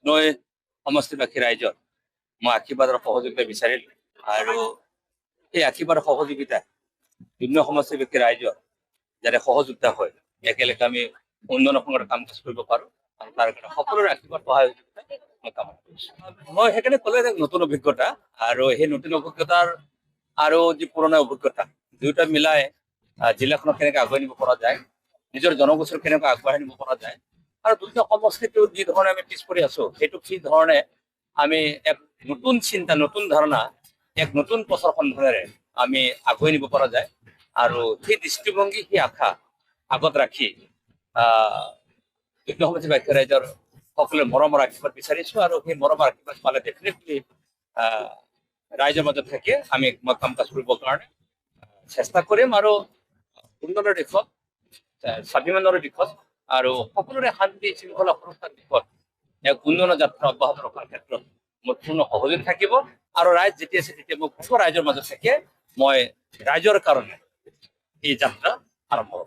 নৈ সমষ্টিবাসী ৰাইজৰ মই আশীৰ্বাদৰ সহযোগিতা বিচাৰিলোঁ আৰু এই আশীৰ্বাদৰ সহযোগিতা বিভিন্ন সমষ্টিবাসী ৰাইজৰ যাতে সহযোগিতা হয় একেলগে আমি উন্নয়নৰ সংগত কাম কাজ কৰিব পাৰোঁ আৰু তাৰ কাৰণে সকলোৰে আশীৰ্বাদ সহায় মই কামনা কৰিছোঁ। মই সেইকাৰণে ক'লো যে নতুন অভিজ্ঞতা আৰু সেই নতুন অভিজ্ঞতাৰ আৰু যি পুৰণা অভিজ্ঞতা দুয়োটা মিলাই জিলাখনক কেনেকৈ আগুৱাই নিব পৰা যায়, নিজৰ জনগোষ্ঠীক কেনেকৈ আগবঢ়াই নিব পৰা যায় আৰু দুটা সমষ্টিটোত যি ধৰণে আমি পিছ পৰি আছো সেইটো কি ধৰণে আমি এক নতুন চিন্তা, নতুন ধাৰণা, এক নতুন পথৰ সন্ধানেৰে আমি আগুৱাই নিব পৰা যায় আৰু সেই দৃষ্টিভংগী, সেই আশা আগত ৰাখি বিভিন্ন সমষ্টিবাসী ৰাইজৰ সকলোৱে মৰমৰ আশীৰ্বাদ বিচাৰিছো আৰু সেই মৰমৰ আশীৰ্বাদ পালে ডেফিনেটলি ৰাইজৰ মাজত থাকি মই কাম কাজ কৰিবৰ কাৰণে চেষ্টা কৰিম আৰু উন্নয়নৰ দিশত, স্বাভিমানৰ দিশত আৰু সকলোৰে শান্তি শৃংখলা সুৰক্ষাৰ দিশত এক উন্নয়নৰ যাত্ৰা অব্যাহত ৰখাৰ ক্ষেত্ৰত মোৰ পূৰ্ণ সহযোগ থাকিব আৰু ৰাইজ যেতিয়া আছে তেতিয়া মই গোটেই ৰাইজৰ মাজত থাকি মই ৰাইজৰ কাৰণে এই যাত্ৰা আৰম্ভ